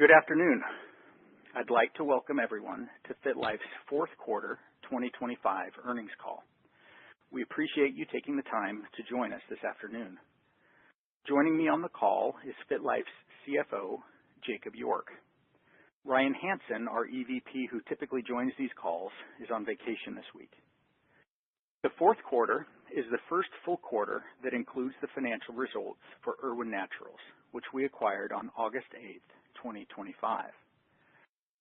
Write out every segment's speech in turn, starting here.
Good afternoon. I'd like to welcome everyone to FitLife's fourth quarter 2025 earnings call. We appreciate you taking the time to join us this afternoon. Joining me on the call is FitLife's CFO, Jacob York. Ryan Hansen, our EVP who typically joins these calls, is on vacation this week. The fourth quarter is the first full quarter that includes the financial results for Irwin Naturals, which we acquired on August 8th, 2025.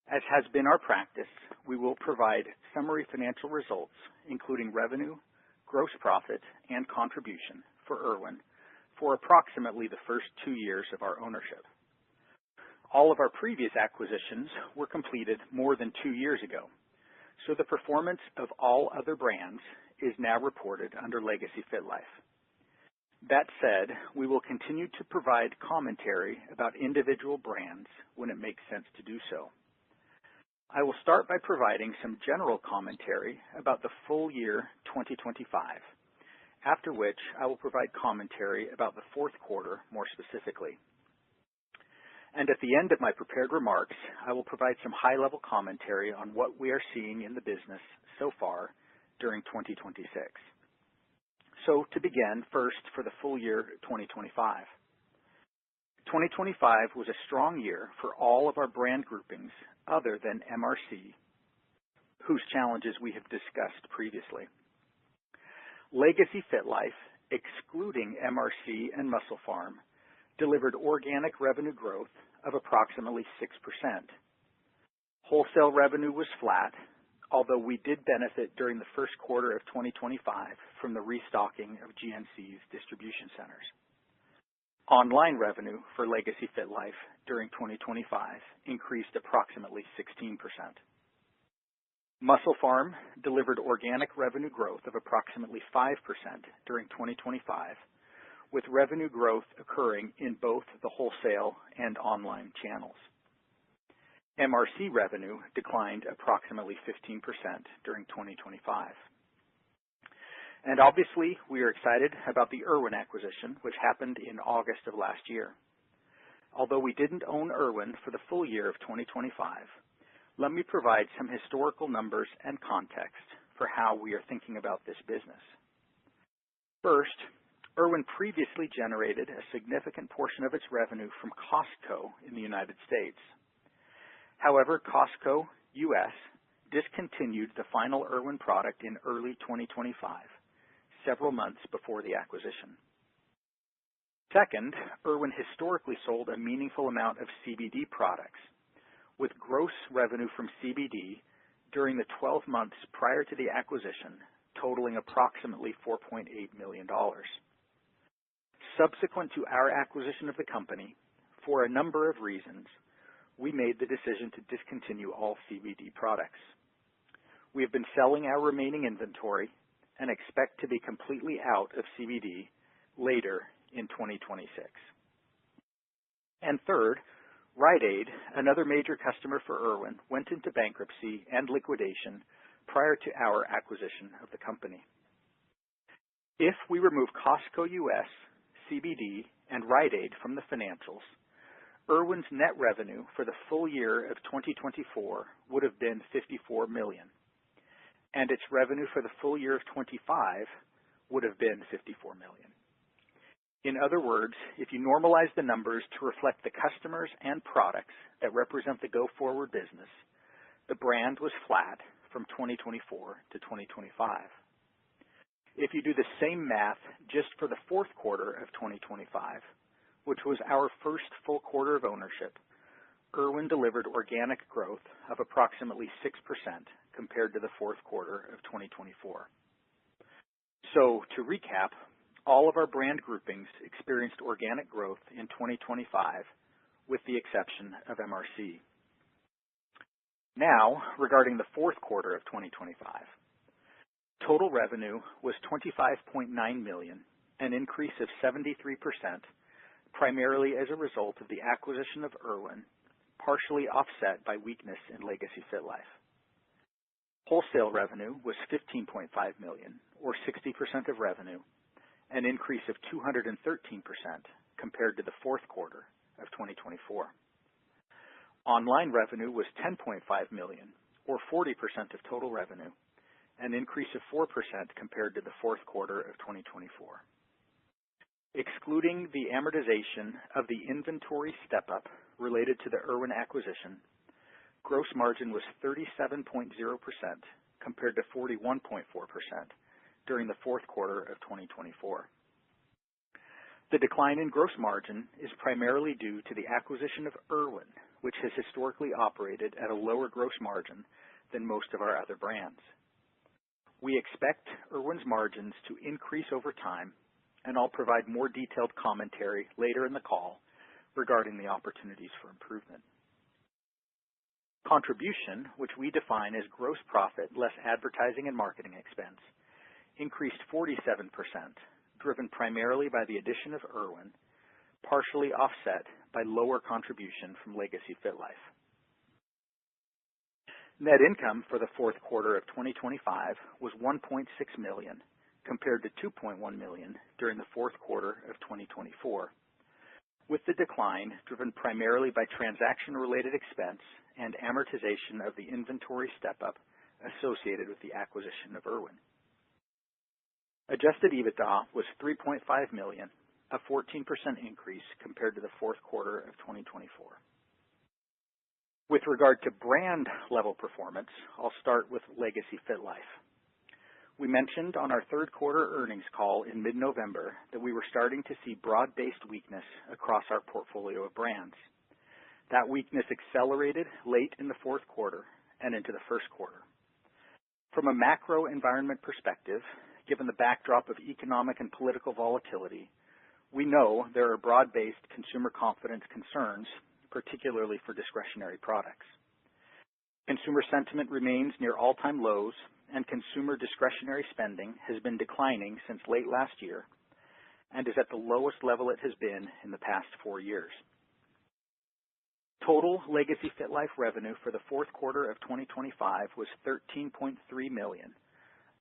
As has been our practice, we will provide summary financial results, including revenue, gross profit, and contribution for Irwin for approximately the first 2 years of our ownership. All of our previous acquisitions were completed more than 2 years ago, so the performance of all other brands is now reported under Legacy FitLife. That said, we will continue to provide commentary about individual brands when it makes sense to do so. I will start by providing some general commentary about the full year 2025, after which I will provide commentary about the fourth quarter more specifically. And at the end of my prepared remarks, I will provide some high-level commentary on what we are seeing in the business so far during 2026. So to begin, first for the full year 2025. 2025 was a strong year for all of our brand groupings other than MRC, whose challenges we have discussed previously. Legacy FitLife, excluding MRC and MusclePharm, delivered organic revenue growth of approximately 6%. Wholesale revenue was flat, although we did benefit during the first quarter of 2025 from the restocking of GNC's distribution centers. Online revenue for Legacy FitLife during 2025 increased approximately 16%. MusclePharm delivered organic revenue growth of approximately 5% during 2025, with revenue growth occurring in both the wholesale and online channels. MRC revenue declined approximately 15% during 2025. And obviously, we are excited about the Irwin acquisition, which happened in August of last year. Although we didn't own Irwin for the full year of 2025, let me provide some historical numbers and context for how we are thinking about this business. First, Irwin previously generated a significant portion of its revenue from Costco in the United States. However, Costco U.S. discontinued the final Irwin product in early 2025, several months before the acquisition. Second, Irwin historically sold a meaningful amount of CBD products, with gross revenue from CBD during the 12 months prior to the acquisition totaling approximately $4.8 million. Subsequent to our acquisition of the company, for a number of reasons, we made the decision to discontinue all CBD products. We have been selling our remaining inventory and expect to be completely out of CBD later in 2026. And third, Rite Aid, another major customer for Irwin, went into bankruptcy and liquidation prior to our acquisition of the company. If we remove Costco U.S., CBD, and Rite Aid from the financials, Irwin's net revenue for the full year of 2024 would have been $54 million, and its revenue for the full year of 2025 would have been $54 million. In other words, if you normalize the numbers to reflect the customers and products that represent the go-forward business, the brand was flat from 2024 to 2025. If you do the same math just for the fourth quarter of 2025, which was our first full quarter of ownership, Irwin delivered organic growth of approximately 6% compared to the fourth quarter of 2024. So, to recap, all of our brand groupings experienced organic growth in 2025, with the exception of MRC. Now, regarding the fourth quarter of 2025, total revenue was $25.9 million, an increase of 73%, primarily as a result of the acquisition of Irwin, partially offset by weakness in Legacy FitLife. Wholesale revenue was $15.5 million, or 60% of revenue, an increase of 213% compared to the fourth quarter of 2024. Online revenue was $10.5 million, or 40% of total revenue, an increase of 4% compared to the fourth quarter of 2024. Excluding the amortization of the inventory step-up related to the Irwin acquisition, gross margin was 37.0% compared to 41.4% during the fourth quarter of 2024. The decline in gross margin is primarily due to the acquisition of Irwin, which has historically operated at a lower gross margin than most of our other brands. We expect Irwin's margins to increase over time, and I'll provide more detailed commentary later in the call regarding the opportunities for improvement. Contribution, which we define as gross profit less advertising and marketing expense, increased 47%, driven primarily by the addition of Irwin, partially offset by lower contribution from Legacy FitLife. Net income for the fourth quarter of 2025 was $1.6 million, compared to $2.1 million during the fourth quarter of 2024, with the decline driven primarily by transaction-related expense and amortization of the inventory step-up associated with the acquisition of Irwin. Adjusted EBITDA was $3.5 million, a 14% increase compared to the fourth quarter of 2024. With regard to brand-level performance, I'll start with Legacy FitLife. We mentioned on our third quarter earnings call in mid-November that we were starting to see broad-based weakness across our portfolio of brands. That weakness accelerated late in the fourth quarter and into the first quarter. From a macro environment perspective, given the backdrop of economic and political volatility, we know there are broad-based consumer confidence concerns, particularly for discretionary products. Consumer sentiment remains near all-time lows, and consumer discretionary spending has been declining since late last year and is at the lowest level it has been in the past 4 years. Total Legacy FitLife revenue for the fourth quarter of 2025 was $13.3 million,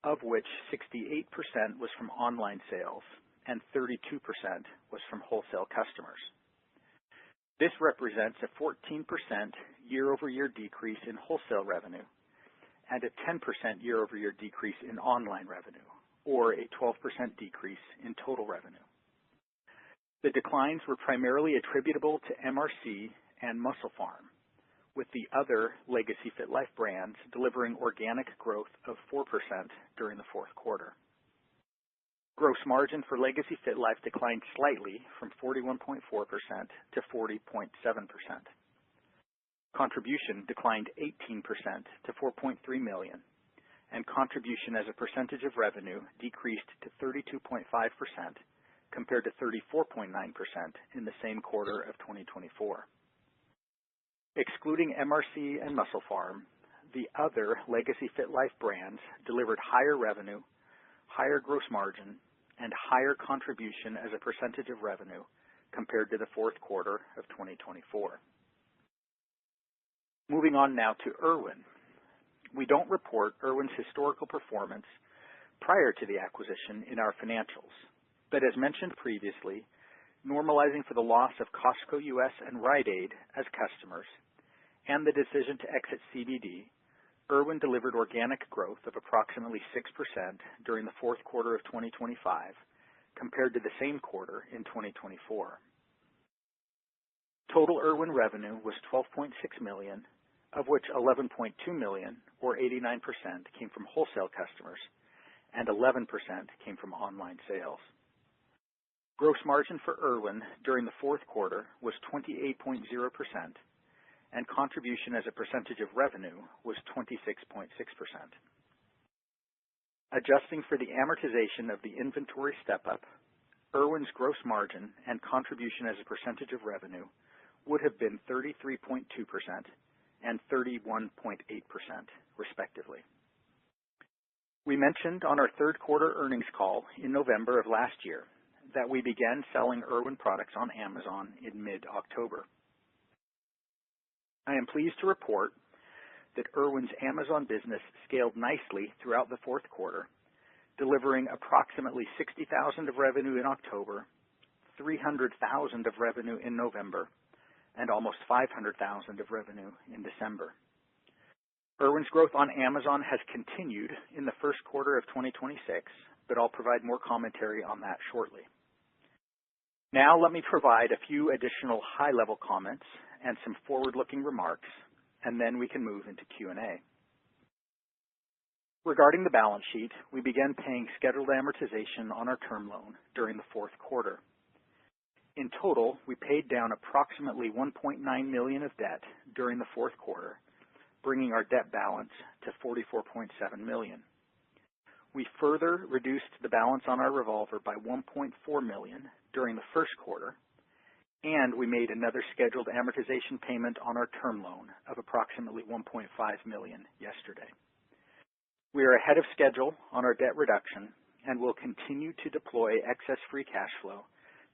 of which 68% was from online sales and 32% was from wholesale customers. This represents a 14% year-over-year decrease in wholesale revenue and a 10% year-over-year decrease in online revenue, or a 12% decrease in total revenue. The declines were primarily attributable to MRC and MusclePharm, with the other Legacy FitLife brands delivering organic growth of 4% during the fourth quarter. Gross margin for Legacy FitLife declined slightly from 41.4% to 40.7%. Contribution declined 18% to $4.3 million, and contribution as a percentage of revenue decreased to 32.5% compared to 34.9% in the same quarter of 2024. Excluding MRC and MusclePharm, the other Legacy FitLife brands delivered higher revenue, higher gross margin, and higher contribution as a percentage of revenue compared to the fourth quarter of 2024. Moving on now to Irwin. We don't report Irwin's historical performance prior to the acquisition in our financials, but as mentioned previously, normalizing for the loss of Costco US and Rite Aid as customers and the decision to exit CBD, Irwin delivered organic growth of approximately 6% during the fourth quarter of 2025 compared to the same quarter in 2024. Total Irwin revenue was $12.6 million, of which $11.2 million, or 89%, came from wholesale customers, and 11% came from online sales. Gross margin for Irwin during the fourth quarter was 28.0%, and contribution as a percentage of revenue was 26.6%. Adjusting for the amortization of the inventory step-up, Irwin's gross margin and contribution as a percentage of revenue would have been 33.2% and 31.8%, respectively. We mentioned on our third quarter earnings call in November of last year that we began selling Irwin products on Amazon in mid-October. I am pleased to report that Irwin's Amazon business scaled nicely throughout the fourth quarter, delivering approximately $60,000 of revenue in October, $300,000 of revenue in November, and almost $500,000 of revenue in December. Irwin's growth on Amazon has continued in the first quarter of 2026, but I'll provide more commentary on that shortly. Now let me provide a few additional high-level comments and some forward-looking remarks, and then we can move into Q&A. Regarding the balance sheet, we began paying scheduled amortization on our term loan during the fourth quarter. In total, we paid down approximately $1.9 million of debt during the fourth quarter, bringing our debt balance to $44.7 million. We further reduced the balance on our revolver by $1.4 million during the first quarter, and we made another scheduled amortization payment on our term loan of approximately $1.5 million yesterday. We are ahead of schedule on our debt reduction and will continue to deploy excess free cash flow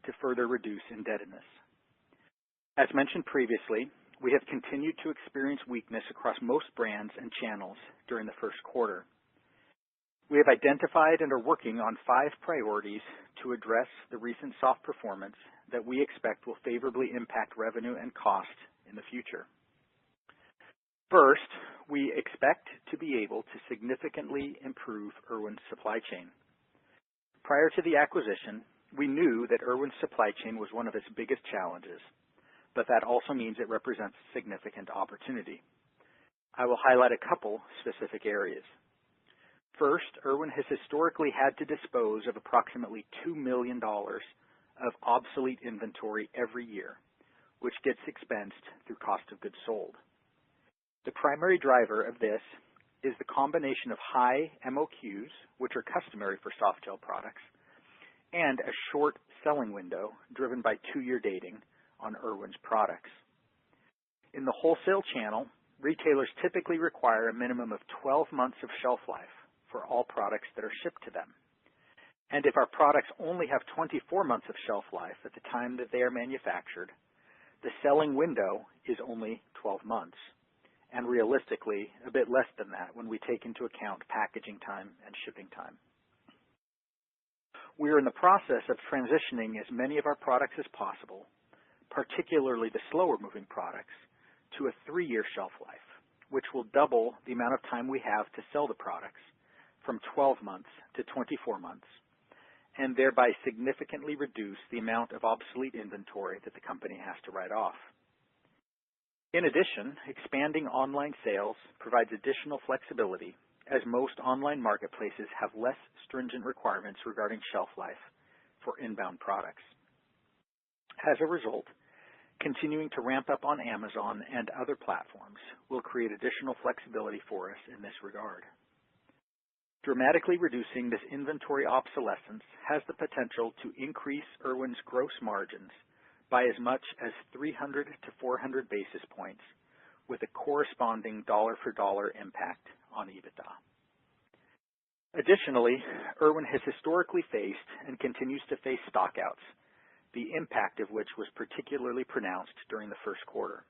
to further reduce indebtedness. As mentioned previously, we have continued to experience weakness across most brands and channels during the first quarter. We have identified and are working on 5 priorities to address the recent soft performance that we expect will favorably impact revenue and cost in the future. First, we expect to be able to significantly improve Irwin's supply chain. Prior to the acquisition, we knew that Irwin's supply chain was one of its biggest challenges, but that also means it represents significant opportunity. I will highlight a couple specific areas. First, Irwin has historically had to dispose of approximately $2 million of obsolete inventory every year, which gets expensed through cost of goods sold. The primary driver of this is the combination of high MOQs, which are customary for soft gel products, and a short selling window driven by 2-year dating on Irwin's products. In the wholesale channel, retailers typically require a minimum of 12 months of shelf life for all products that are shipped to them. And if our products only have 24 months of shelf life at the time that they are manufactured, the selling window is only 12 months, and realistically a bit less than that when we take into account packaging time and shipping time. We are in the process of transitioning as many of our products as possible, particularly the slower moving products, to a 3-year shelf life, which will double the amount of time we have to sell the products from 12 months to 24 months, and thereby significantly reduce the amount of obsolete inventory that the company has to write off. In addition, expanding online sales provides additional flexibility, as most online marketplaces have less stringent requirements regarding shelf life for inbound products. As a result, continuing to ramp up on Amazon and other platforms will create additional flexibility for us in this regard. Dramatically reducing this inventory obsolescence has the potential to increase Irwin's gross margins by as much as 300 to 400 basis points, with a corresponding dollar-for-dollar impact on EBITDA. Additionally, Irwin has historically faced and continues to face stockouts, the impact of which was particularly pronounced during the first quarter.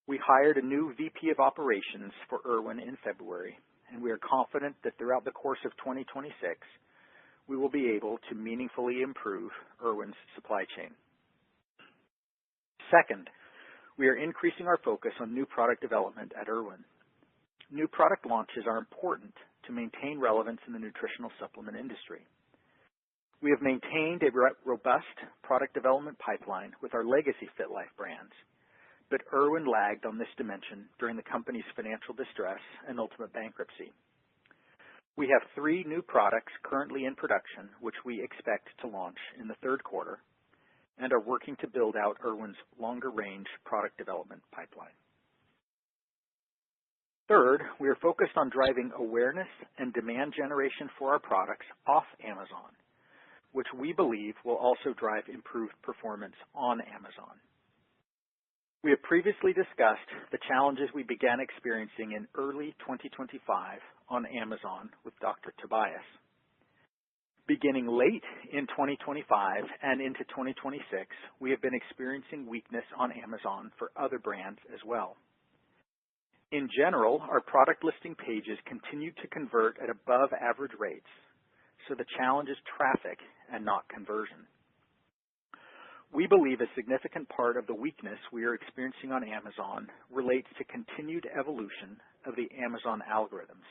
We hired a new VP of Operations for Irwin in February, and we are confident that throughout the course of 2026, we will be able to meaningfully improve Irwin's supply chain. Second, we are increasing our focus on new product development at Irwin. New product launches are important to maintain relevance in the nutritional supplement industry. We have maintained a robust product development pipeline with our legacy FitLife brands, but Irwin lagged on this dimension during the company's financial distress and ultimate bankruptcy. We have 3 new products currently in production, which we expect to launch in the third quarter, and are working to build out Irwin's longer-range product development pipeline. Third, we are focused on driving awareness and demand generation for our products off Amazon, which we believe will also drive improved performance on Amazon. We have previously discussed the challenges we began experiencing in early 2025 on Amazon with Dr. Tobias. Beginning late in 2025 and into 2026, we have been experiencing weakness on Amazon for other brands as well. In general, our product listing pages continue to convert at above average rates, so the challenge is traffic and not conversion. We believe a significant part of the weakness we are experiencing on Amazon relates to continued evolution of the Amazon algorithms.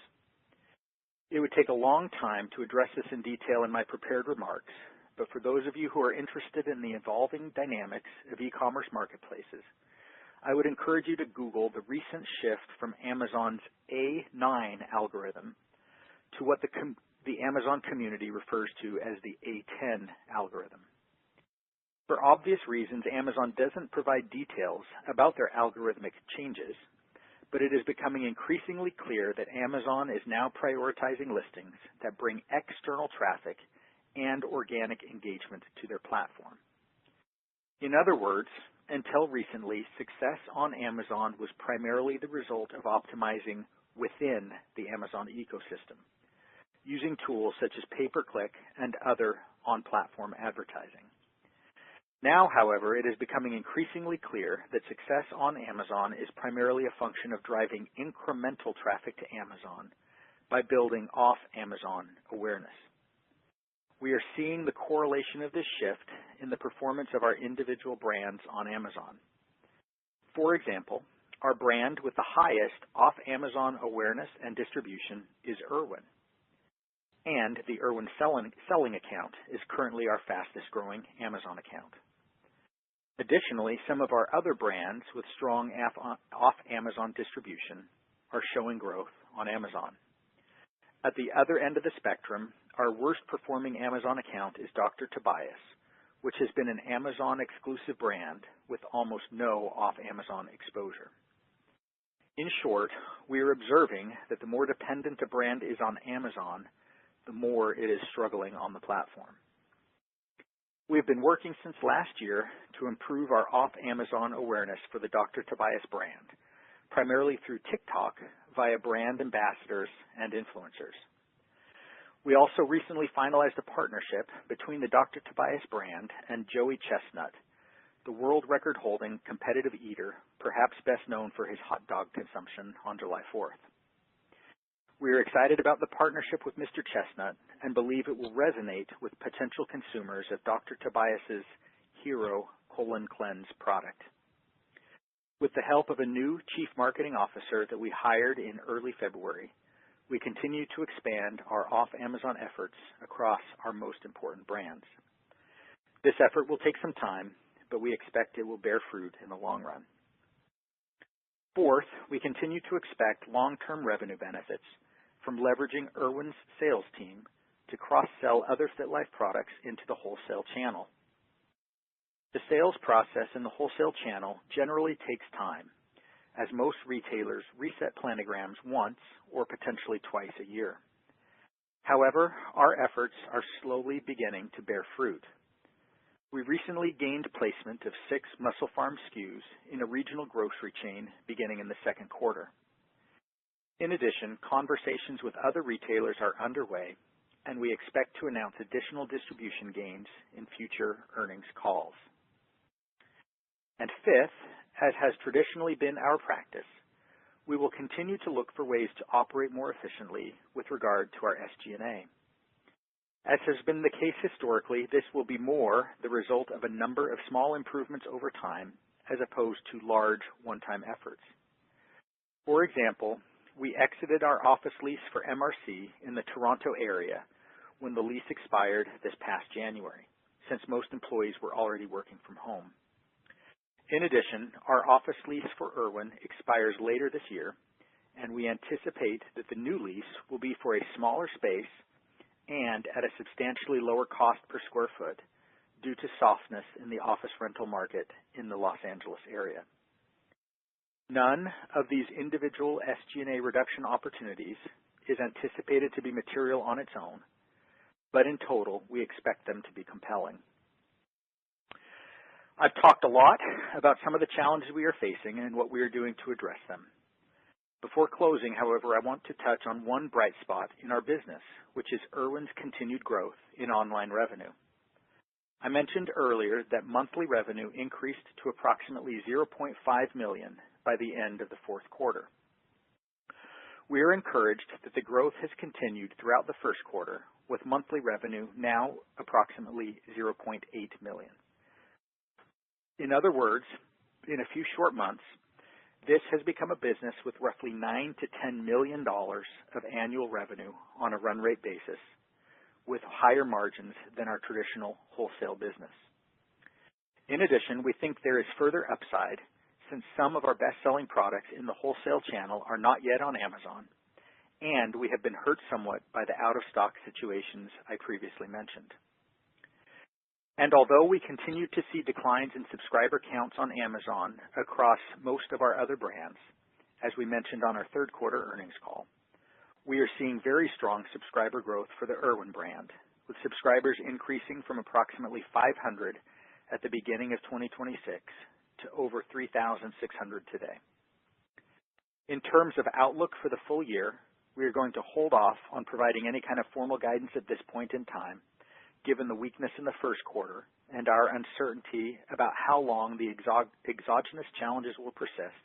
It would take a long time to address this in detail in my prepared remarks, but for those of you who are interested in the evolving dynamics of e-commerce marketplaces, I would encourage you to Google the recent shift from Amazon's A9 algorithm to what the Amazon community refers to as the A10 algorithm. For obvious reasons, Amazon doesn't provide details about their algorithmic changes, but it is becoming increasingly clear that Amazon is now prioritizing listings that bring external traffic and organic engagement to their platform. In other words, until recently, success on Amazon was primarily the result of optimizing within the Amazon ecosystem, using tools such as pay-per-click and other on-platform advertising. Now, however, it is becoming increasingly clear that success on Amazon is primarily a function of driving incremental traffic to Amazon by building off-Amazon awareness. We are seeing the correlation of this shift in the performance of our individual brands on Amazon. For example, our brand with the highest off-Amazon awareness and distribution is Irwin, and the Irwin selling account is currently our fastest growing Amazon account. Additionally, some of our other brands with strong off-Amazon distribution are showing growth on Amazon. At the other end of the spectrum, our worst performing Amazon account is Dr. Tobias, which has been an Amazon exclusive brand with almost no off-Amazon exposure. In short, we are observing that the more dependent a brand is on Amazon, the more it is struggling on the platform. We have been working since last year to improve our off-Amazon awareness for the Dr. Tobias brand, primarily through TikTok via brand ambassadors and influencers. We also recently finalized a partnership between the Dr. Tobias brand and Joey Chestnut, the world record-holding competitive eater, perhaps best known for his hot dog consumption on July 4th. We are excited about the partnership with Mr. Chestnut and believe it will resonate with potential consumers of Dr. Tobias's Hero Colon Cleanse product. With the help of a new Chief Marketing Officer that we hired in early February, we continue to expand our off-Amazon efforts across our most important brands. This effort will take some time, but we expect it will bear fruit in the long run. Fourth, we continue to expect long-term revenue benefits from leveraging Irwin's sales team to cross-sell other FitLife products into the wholesale channel. The sales process in the wholesale channel generally takes time, as most retailers reset planograms once or potentially twice a year. However, our efforts are slowly beginning to bear fruit. We recently gained placement of 6 MusclePharm SKUs in a regional grocery chain beginning in the second quarter. In addition, conversations with other retailers are underway, and we expect to announce additional distribution gains in future earnings calls. And fifth, as has traditionally been our practice, we will continue to look for ways to operate more efficiently with regard to our SG&A. As has been the case historically, this will be more the result of a number of small improvements over time as opposed to large one-time efforts. For example, we exited our office lease for MRC in the Toronto area when the lease expired this past January, since most employees were already working from home. In addition, our office lease for Irwin expires later this year, and we anticipate that the new lease will be for a smaller space and at a substantially lower cost per square foot due to softness in the office rental market in the Los Angeles area. None of these individual SG&A reduction opportunities is anticipated to be material on its own, but in total, we expect them to be compelling. I've talked a lot about some of the challenges we are facing and what we are doing to address them. Before closing, however, I want to touch on one bright spot in our business, which is Irwin's continued growth in online revenue. I mentioned earlier that monthly revenue increased to approximately $0.5 million by the end of the fourth quarter. We are encouraged that the growth has continued throughout the first quarter, with monthly revenue now approximately $0.8 million. In other words, in a few short months, this has become a business with roughly $9 to $10 million of annual revenue on a run rate basis, with higher margins than our traditional wholesale business. In addition, we think there is further upside since some of our best-selling products in the wholesale channel are not yet on Amazon, and we have been hurt somewhat by the out-of-stock situations I previously mentioned. And although we continue to see declines in subscriber counts on Amazon across most of our other brands, as we mentioned on our third quarter earnings call, we are seeing very strong subscriber growth for the Irwin brand, with subscribers increasing from approximately 500 at the beginning of 2026 to over 3,600 today. In terms of outlook for the full year, we are going to hold off on providing any kind of formal guidance at this point in time, given the weakness in the first quarter and our uncertainty about how long the exogenous challenges will persist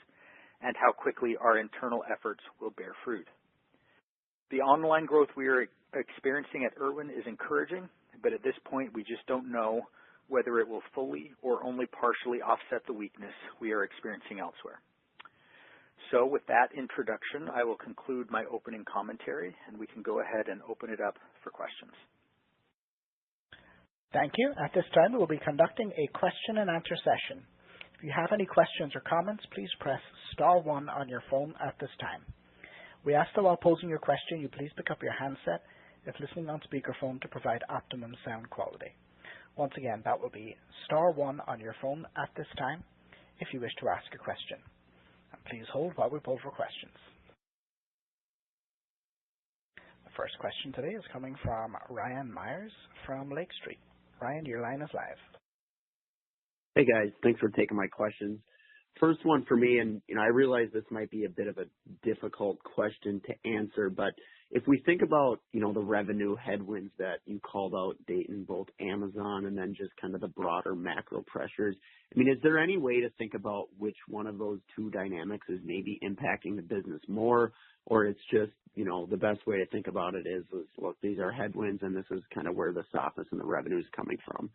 and how quickly our internal efforts will bear fruit. The online growth we are experiencing at Irwin is encouraging, but at this point we just don't know whether it will fully or only partially offset the weakness we are experiencing elsewhere. So with that introduction, I will conclude my opening commentary, and we can go ahead and open it up for questions. Thank you. At this time, we will be conducting a question and answer session. If you have any questions or comments, please press star one on your phone at this time. We ask that while posing your question, you please pick up your handset if listening on speakerphone to provide optimum sound quality. Once again, that will be star one on your phone at this time if you wish to ask a question. And please hold while we poll for questions. The first question today is coming from Ryan Myers from Lake Street. Ryan, your line is live. Hey guys, thanks for taking my questions. First one for me, and I realize this might be a bit of a difficult question to answer, but if we think about, the revenue headwinds that you called out, Dayton, both Amazon and then just kind of the broader macro pressures, is there any way to think about which one of those two dynamics is maybe impacting the business more, or it's just, the best way to think about it is look, these are headwinds and this is kind of where the softness in the revenue is coming from?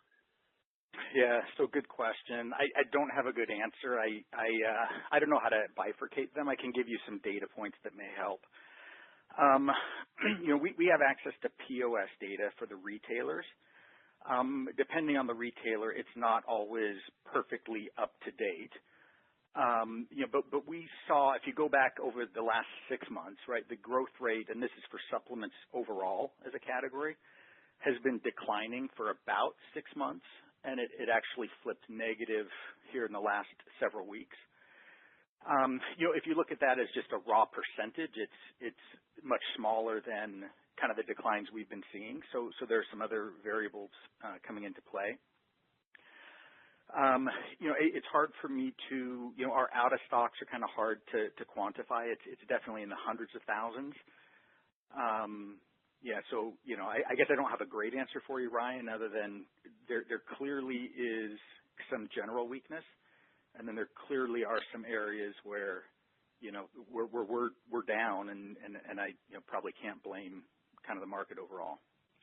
Yeah, so good question. I don't have a good answer. I don't know how to bifurcate them. I can give you some data points that may help. We have access to POS data for the retailers. Depending on the retailer, it's not always perfectly up to date. But we saw, if you go back over the last 6 months, right, the growth rate, and this is for supplements overall as a category, has been declining for about 6 months, and it actually flipped negative here in the last several weeks. If you look at that as just a raw percentage, it's much smaller than kind of the declines we've been seeing. So there's some other variables coming into play. It's hard for me to, our out of stocks are kind of hard to quantify. It's definitely in the hundreds of thousands. So, I guess I don't have a great answer for you, Ryan, other than there clearly is some general weakness, and then there clearly are some areas where, we're down, and I probably can't blame kind of the market overall.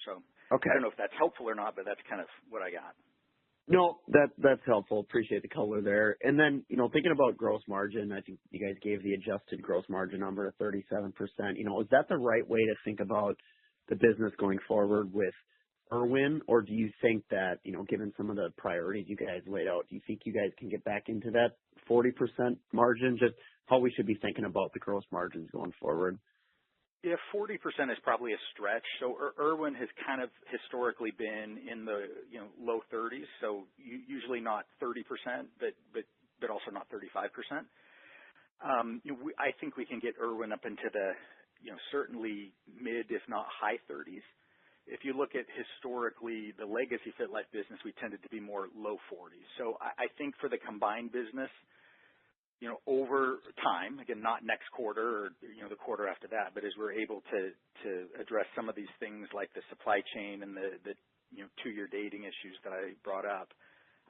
So okay. I don't know if that's helpful or not, but that's kind of what I got. No, that's helpful. Appreciate the color there. And then, thinking about gross margin, I think you guys gave the adjusted gross margin number of 37%. Is that the right way to think about the business going forward with Irwin, or do you think that, given some of the priorities you guys laid out, do you think you guys can get back into that 40% margin? Just how we should be thinking about the gross margins going forward? Yeah, 40% is probably a stretch. So Irwin has kind of historically been in the low 30s, so usually not 30%, but also not 35%. I think we can get Irwin up into the certainly mid, if not high 30s. If you look at historically the legacy FitLife business, we tended to be more low 40s. So I think for the combined business, over time, again, not next quarter or, the quarter after that, but as we're able to address some of these things like the supply chain and the 2-year dating issues that I brought up,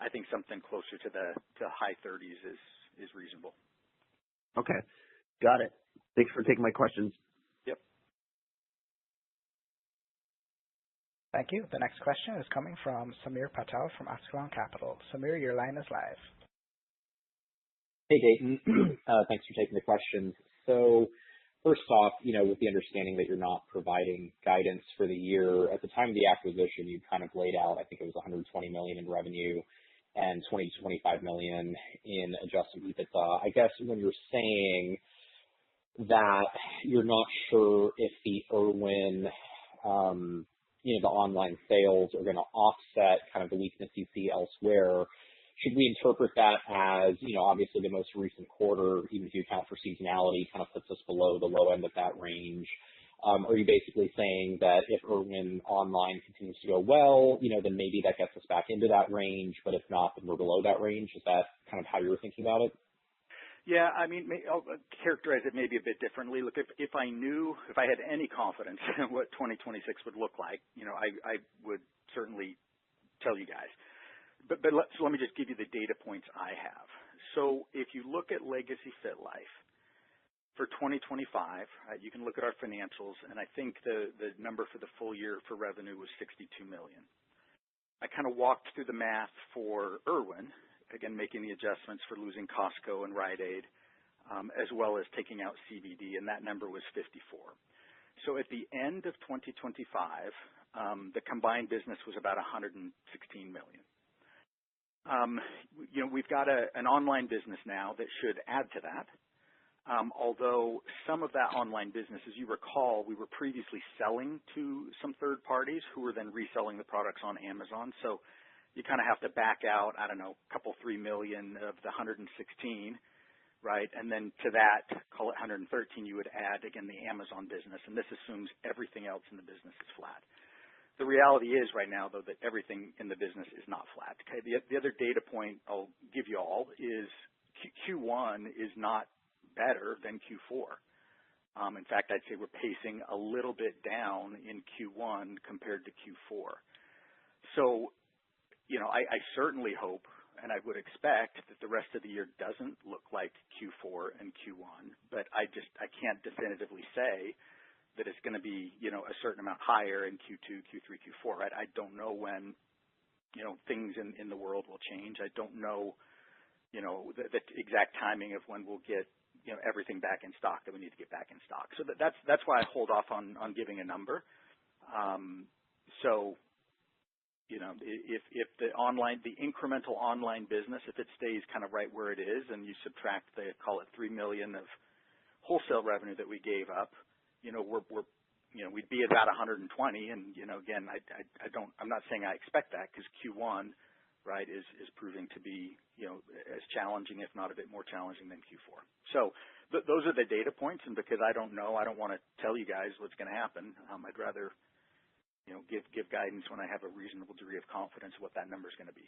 I think something closer to the high 30s is reasonable. Okay. Got it. Thanks for taking my questions. Yep. Thank you. The next question is coming from Samir Patel from Ascalon Capital. Samir, your line is live. Hey, Dayton. Thanks for taking the question. So first off, with the understanding that you're not providing guidance for the year, at the time of the acquisition, you kind of laid out, I think it was $120 million in revenue and $20 to $25 million in adjusted EBITDA. I guess when you're saying that you're not sure if the Irwin, the online sales are going to offset kind of the weakness you see elsewhere, should we interpret that as, obviously the most recent quarter, even if you account for seasonality, kind of puts us below the low end of that range? Are you basically saying that if Irwin online continues to go well, then maybe that gets us back into that range, but if not, then we're below that range? Is that kind of how you were thinking about it? Yeah, I mean, I'll characterize it maybe a bit differently. Look, if I had any confidence in what 2026 would look like, I would certainly tell you guys. But so let me just give you the data points I have. So if you look at Legacy FitLife for 2025, you can look at our financials, and I think the number for the full year for revenue was $62 million. I kind of walked through the math for Irwin, again, making the adjustments for losing Costco and Rite Aid, as well as taking out CBD, and that number was 54. So at the end of 2025, the combined business was about $116 million. We've got an online business now that should add to that. Although some of that online business, as you recall, we were previously selling to some third parties who were then reselling the products on Amazon. So you kind of have to back out, I don't know, a couple, $3 million of the 116, right? And then to that, call it 113, you would add, again, the Amazon business. And this assumes everything else in the business is flat. The reality is right now, though, that everything in the business is not flat. Okay? The other data point I'll give you all is Q1 is not better than Q4. In fact, I'd say we're pacing a little bit down in Q1 compared to Q4. So, I certainly hope and I would expect that the rest of the year doesn't look like Q4 and Q1, but I can't definitively say that it's going to be, a certain amount higher in Q2, Q3, Q4, right? I don't know when, things in the world will change. I don't know, the exact timing of when we'll get, everything back in stock that we need to get back in stock. So that's why I hold off on giving a number. If the incremental online business, if it stays kind of right where it is, and you subtract call it $3 million of wholesale revenue that we gave up, we'd be about 120. And, again, I'm not saying I expect that because Q1, right, is proving to be, as challenging, if not a bit more challenging than Q4. So those are the data points. And because I don't know, I don't want to tell you guys what's going to happen. I'd rather, give guidance when I have a reasonable degree of confidence what that number is going to be.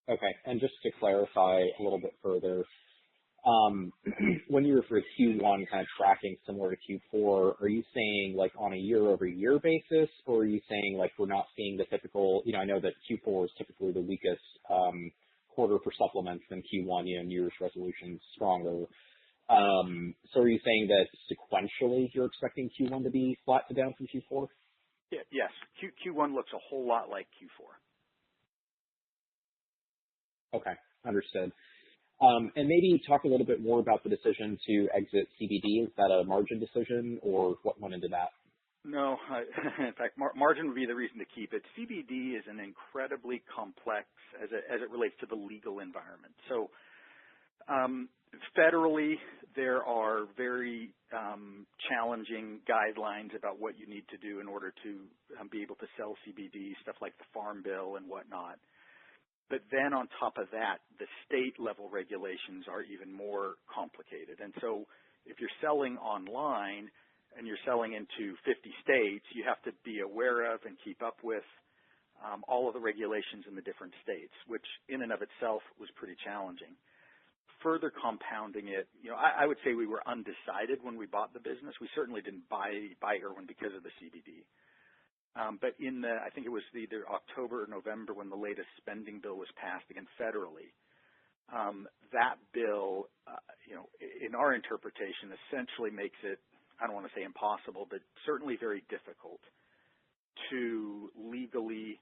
Okay. And just to clarify a little bit further, when you refer to Q1 kind of tracking similar to Q4, are you saying like on a year-over-year basis, or are you saying like we're not seeing the typical, I know that Q4 is typically the weakest quarter for supplements than Q1, New Year's resolutions stronger. So are you saying that sequentially you're expecting Q1 to be flat to down from Q4? Yeah, yes. Q1 looks a whole lot like Q4. Okay, understood. And maybe talk a little bit more about the decision to exit CBD. Is that a margin decision, or what went into that? No, in fact, margin would be the reason to keep it. CBD is an incredibly complex as it relates to the legal environment. So federally, there are very challenging guidelines about what you need to do in order to be able to sell CBD, stuff like the Farm Bill and whatnot. But then on top of that, the state level regulations are even more complicated. And so if you're selling online and you're selling into 50 states, you have to be aware of and keep up with all of the regulations in the different states, which in and of itself was pretty challenging. Further compounding it, I would say we were undecided when we bought the business. We certainly didn't buy Irwin because of the CBD. But I think it was either October or November when the latest spending bill was passed again federally. That bill, in our interpretation, essentially makes it, I don't want to say impossible, but certainly very difficult to legally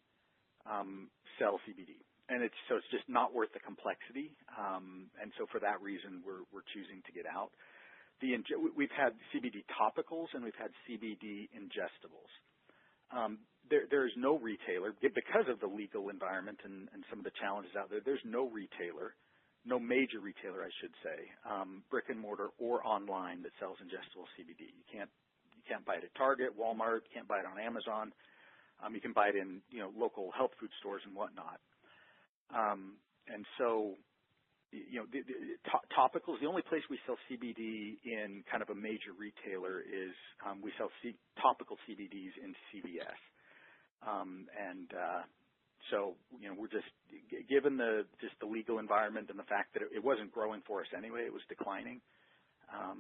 sell CBD. And it's just not worth the complexity. And so for that reason, we're choosing to get out. We've had CBD topicals and we've had CBD ingestibles. There is no retailer, because of the legal environment and some of the challenges out there, there's no retailer, no major retailer, I should say, brick and mortar or online that sells ingestible CBD. You can't buy it at Target, Walmart, you can't buy it on Amazon. You can buy it in local health food stores and whatnot. And so, topicals, the only place we sell CBD in kind of a major retailer is we sell topical CBDs in CVS. So, we're just, given the legal environment and the fact that it wasn't growing for us anyway, it was declining,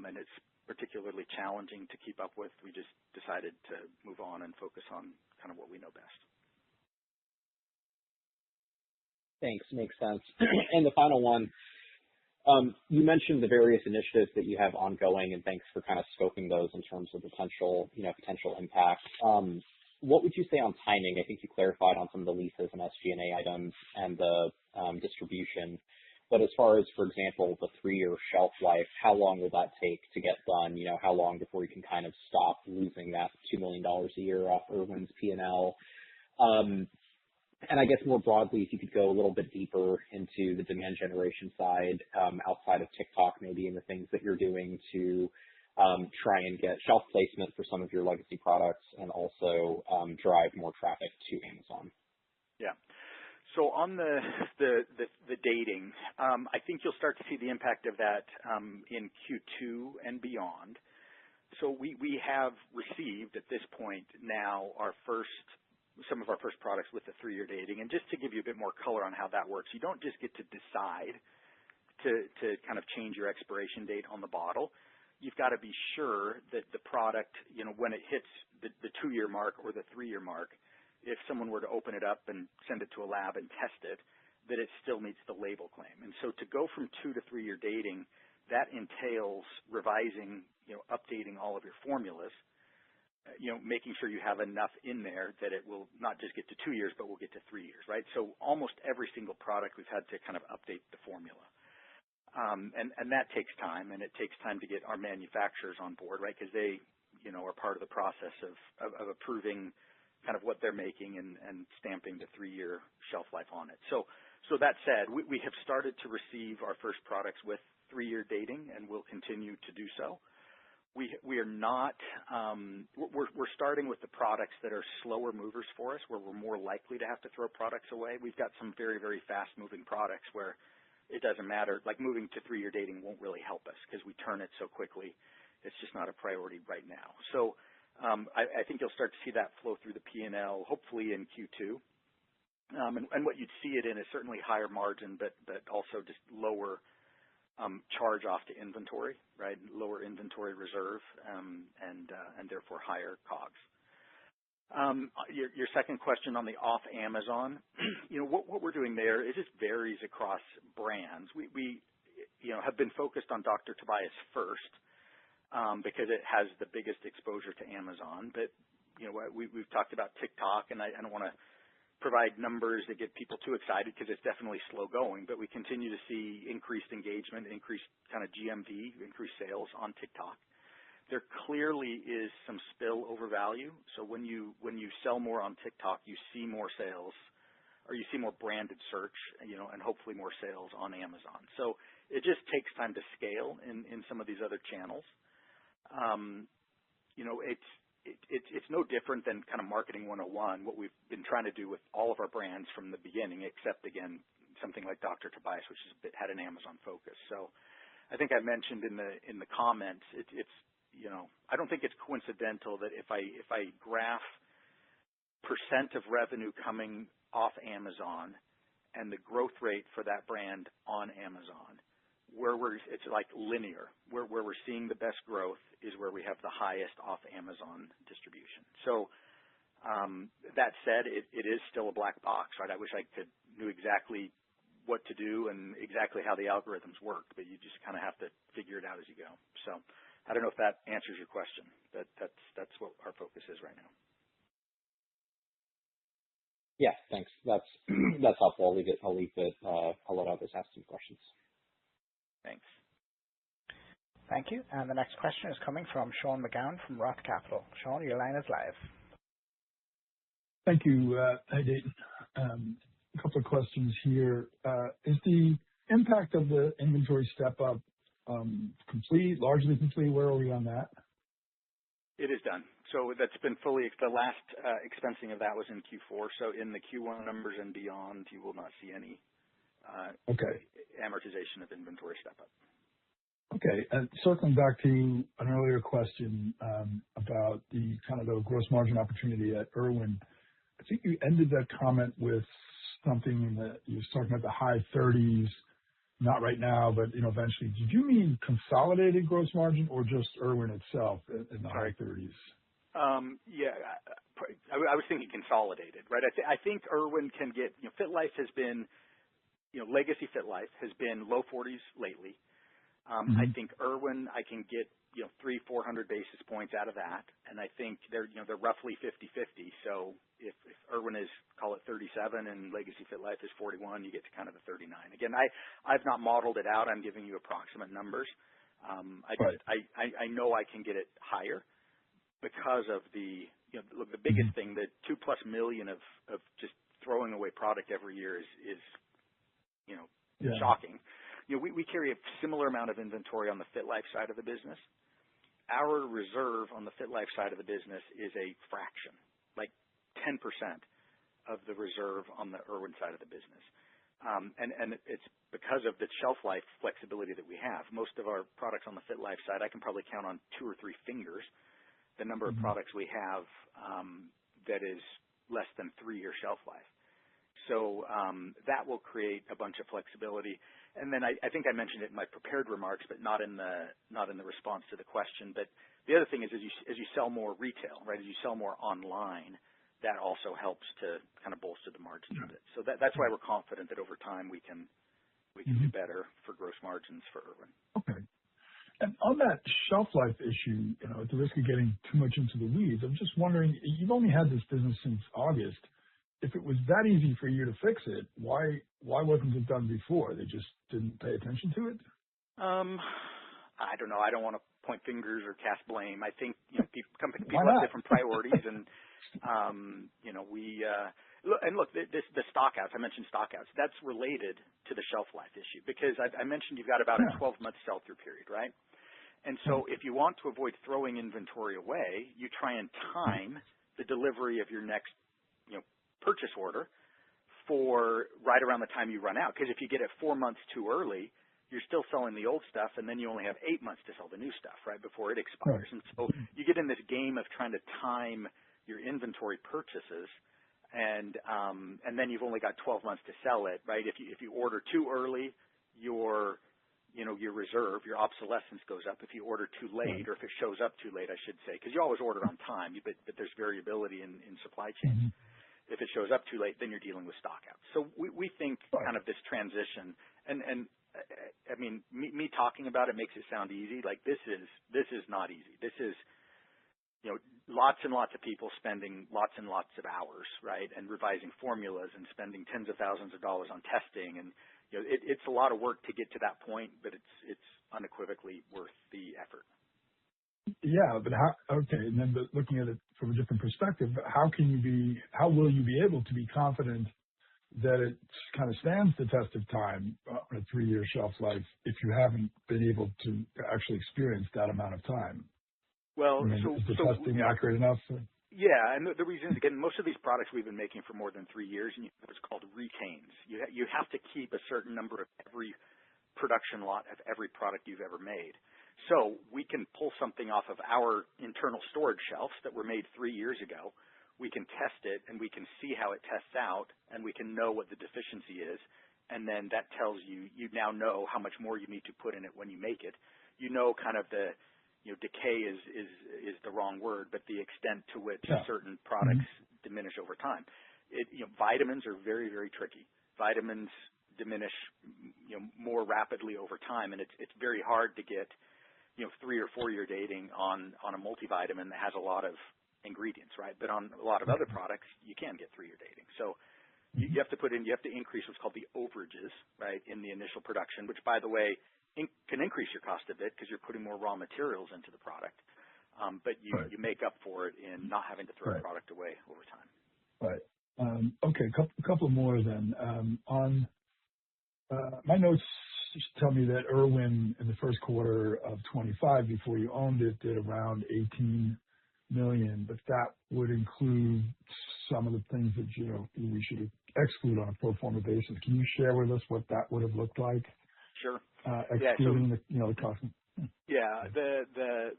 and it's particularly challenging to keep up with, we just decided to move on and focus on kind of what we know best. Thanks. Makes sense. And the final one, you mentioned the various initiatives that you have ongoing, and thanks for kind of scoping those in terms of potential impact. What would you say on timing? I think you clarified on some of the leases and SG&A items and the distribution. But as far as, for example, the 3-year shelf life, how long will that take to get done? How long before you can kind of stop losing that $2 million a year off Irwin's P&L? And I guess more broadly, if you could go a little bit deeper into the demand generation side, outside of TikTok, maybe, and the things that you're doing to try and get shelf placement for some of your legacy products and also drive more traffic to Amazon. Yeah. So on the dating, I think you'll start to see the impact of that in Q2 and beyond. So we have received at this point now some of our first products with the 3-year dating. And just to give you a bit more color on how that works, you don't just get to decide to kind of change your expiration date on the bottle. You've got to be sure that the product, when it hits the 2-year mark or the 3-year mark, if someone were to open it up and send it to a lab and test it, that it still meets the label claim. And so to go from 2 to 3-year dating, that entails revising, updating all of your formulas, making sure you have enough in there that it will not just get to 2 years, but will get to 3 years, right? So almost every single product we've had to kind of update the formula. And that takes time, and it takes time to get our manufacturers on board, right? Because they, are part of the process of approving kind of what they're making and stamping the 3-year shelf life on it. So that said, we have started to receive our first products with 3-year dating, and we'll continue to do so. We are not, we're starting with the products that are slower movers for us, where we're more likely to have to throw products away. We've got some very, very fast moving products where it doesn't matter, like moving to 3-year dating won't really help us because we turn it so quickly. It's just not a priority right now. So I think you'll start to see that flow through the P&L, hopefully in Q2. And what you'd see it in is certainly higher margin, but also just lower charge off to inventory, right? Lower inventory reserve, and therefore higher COGS. Your second question on the off Amazon, what we're doing there, it just varies across brands. We have been focused on Dr. Tobias first, because it has the biggest exposure to Amazon. But we've talked about TikTok, and I don't want to provide numbers that get people too excited because it's definitely slow going, but we continue to see increased engagement, increased kind of GMV, increased sales on TikTok. There clearly is some spillover value. So when you sell more on TikTok, you see more sales, or you see more branded search, and hopefully more sales on Amazon. So it just takes time to scale in some of these other channels. It's no different than kind of marketing 101, what we've been trying to do with all of our brands from the beginning, except, again, something like Dr. Tobias, which had an Amazon focus. So I think I mentioned in the comments, I don't think it's coincidental that if I graph percent of revenue coming off Amazon and the growth rate for that brand on Amazon, it's like linear. Where we're seeing the best growth is where we have the highest off Amazon distribution. So that said, it is still a black box, right? I wish I knew exactly what to do and exactly how the algorithms work, but you just kind of have to figure it out as you go. So I don't know if that answers your question, but that's what our focus is right now. Yeah, thanks. That's that's helpful. I'll let others ask some questions. Thanks. Thank you. And the next question is coming from Sean McGowan from Roth Capital. Sean, your line is live. Thank you. Hi, Dayton. A couple of questions here. Is the impact of the inventory step-up complete, largely complete? Where are we on that? It is done. So that's been fully, the last expensing of that was in Q4. So in the Q1 numbers and beyond, you will not see any amortization of inventory step-up. Okay. And circling back to an earlier question about the kind of the gross margin opportunity at Irwin, I think you ended that comment with something that you was talking about the high 30s, not right now, but eventually. Did you mean consolidated gross margin or just Irwin itself in the high 30s? Yeah, I was thinking consolidated, right? I think Irwin can get, FitLife has been, legacy FitLife has been low 40s lately. I think Irwin, I can get 300-400 basis points out of that, and I think they're roughly 50-50. So if Irwin is, call it 37 and legacy FitLife is 41, you get to kind of the 39. Again, I've not modeled it out. I'm giving you approximate numbers. I know I can get it higher because of the biggest thing, the $2+ million of just throwing away product every year is shocking. We carry a similar amount of inventory on the FitLife side of the business. Our reserve on the FitLife side of the business is a fraction, like 10% of the reserve on the Irwin side of the business. And it's because of the shelf life flexibility that we have. Most of our products on the FitLife side, I can probably count on 2 or 3 fingers the number of products we have that is less than 3-year shelf life. So that will create a bunch of flexibility. And then I think I mentioned it in my prepared remarks, but not in the response to the question. But the other thing is, as you sell more retail, right? As you sell more online, that also helps to kind of bolster the margins a bit. So that's why we're confident that over time we can do better for gross margins for Irwin. Okay. And on that shelf life issue, at the risk of getting too much into the weeds, I'm just wondering, you've only had this business since August. If it was that easy for you to fix it, why wasn't it done before? They just didn't pay attention to it? I don't know. I don't want to point fingers or cast blame. I think people have different priorities, and look, the stockouts. I mentioned stockouts. That's related to the shelf life issue because I mentioned you've got about a 12-month sell-through period, right? And so if you want to avoid throwing inventory away, you try and time the delivery of your next purchase order for right around the time you run out. Because if you get it 4 months too early, you're still selling the old stuff, and then you only have 8 months to sell the new stuff, right, before it expires. And so you get in this game of trying to time your inventory purchases, and then you've only got 12 months to sell it, right? If you order too early, your reserve, your obsolescence goes up. If you order too late, or if it shows up too late, I should say, because you always order on time, but there's variability in supply chains. If it shows up too late, then you're dealing with stockouts. So we think kind of this transition, and I mean, me talking about it makes it sound easy. Like this is not easy. This is lots and lots of people spending lots and lots of hours, right, and revising formulas and spending tens of thousands of dollars on testing, and it's a lot of work to get to that point, but it's unequivocally worth the effort. Yeah, but and then looking at it from a different perspective, how will you be able to be confident that it kind of stands the test of time on a 3-year shelf life if you haven't been able to actually experience that amount of time? Well, is the testing accurate enough? Yeah, and the reason is, again, most of these products we've been making for more than 3 years, and it's called retains. You have to keep a certain number of every production lot of every product you've ever made. So we can pull something off of our internal storage shelves that were made 3 years ago. We can test it, and we can see how it tests out, and we can know what the deficiency is, and then that tells you now know how much more you need to put in it when you make it. Kind of the decay is the wrong word, but the extent to which certain products diminish over time. Vitamins are very, very tricky. Vitamins diminish more rapidly over time, and it's very hard to get 3 or 4 year dating on a multivitamin that has a lot of ingredients, right? But on a lot of other products, you can get 3-year dating. So you have to increase what's called the overages, right, in the initial production, which, by the way, can increase your cost a bit because you're putting more raw materials into the product. But you make up for it in not having to throw the product away over time. Right. Okay, a couple more then. On my notes tell me that Irwin in the first quarter of 25, before you owned it, did around $18 million, but that would include some of the things that we should exclude on a pro forma basis. Can you share with us what that would have looked like? Sure. Excluding the cost. Yeah. The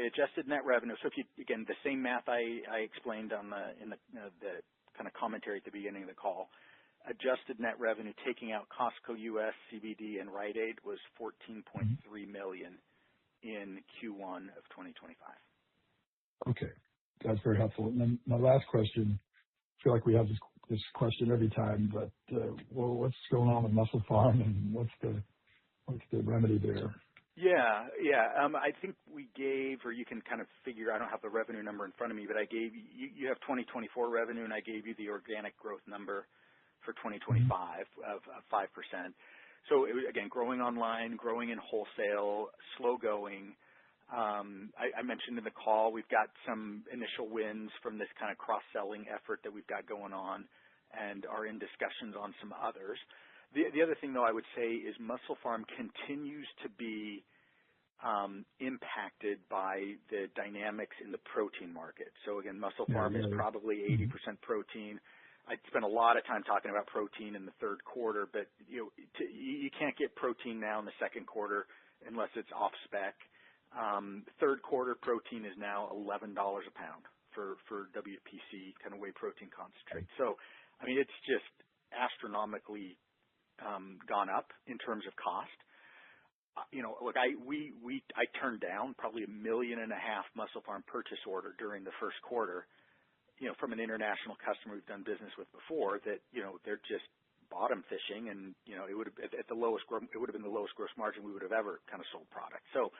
adjusted net revenue. So if you, again, the same math I explained in the kind of commentary at the beginning of the call. Adjusted net revenue taking out Costco US, CBD, and Rite Aid was $14.3 million in Q1 of 2025. Okay, that's very helpful. And then my last question. I feel like we have this question every time, but what's going on with MusclePharm and what's the remedy there? Yeah. I think we gave, or you can kind of figure. I don't have the revenue number in front of me, but I gave you have 2024 revenue, and I gave you the organic growth number for 2025 of 5%. So again, growing online, growing in wholesale, slow going. I mentioned in the call we've got some initial wins from this kind of cross-selling effort that we've got going on, and are in discussions on some others. The other thing, though, I would say is MusclePharm continues to be impacted by the dynamics in the protein market. So again, MusclePharm is probably 80% protein. I spent a lot of time talking about protein in the third quarter, but you can't get protein now in the second quarter unless it's off spec. Third quarter protein is now $11 a pound for WPC kind of whey protein concentrate. So I mean, it's just astronomically gone up in terms of cost. Look, I turned down probably $1.5 million MusclePharm purchase order during the first quarter. From an international customer we've done business with before, that they're just bottom fishing, and it would have at the lowest it would have been the lowest gross margin we would have ever kind of sold product. So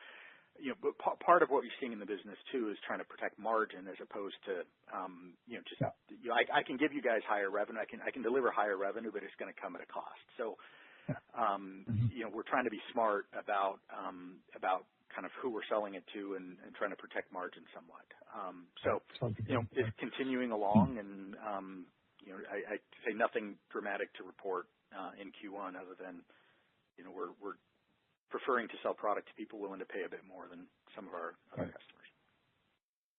but part of what you're seeing in the business too is trying to protect margin as opposed to I can give you guys higher revenue, I can deliver higher revenue, but it's going to come at a cost. So we're trying to be smart about kind of who we're selling it to, and trying to protect margin somewhat. It's continuing along, and I say nothing dramatic to report in Q1 other than we're preferring to sell product to people willing to pay a bit more than some of our other customers.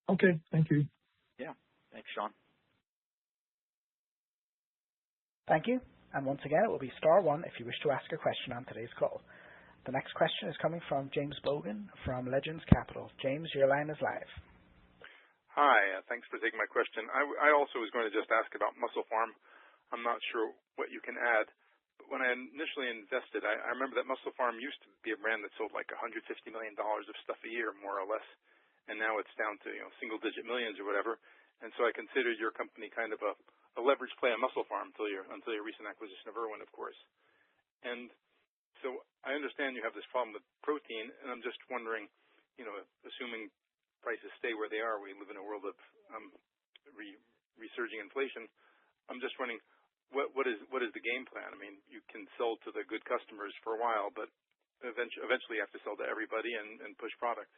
Okay, thank you. Yeah, thanks, Sean. Thank you. And once again, it will be star one if you wish to ask a question on today's call. The next question is coming from James Bogan from Legends Capital. James, your line is live. Hi, thanks for taking my question. I also was going to just ask about MusclePharm. I'm not sure what you can add, but when I initially invested, I remember that MusclePharm used to be a brand that sold like $150 million of stuff a year, more or less, and now it's down to single-digit millions or whatever. And so I considered your company kind of a leverage play on MusclePharm until your recent acquisition of Irwin, of course. And so I understand you have this problem with protein, and I'm just wondering, assuming prices stay where they are, we live in a world of resurging inflation. I'm just wondering, what is the game plan? I mean, you can sell to the good customers for a while, but eventually you have to sell to everybody and push product.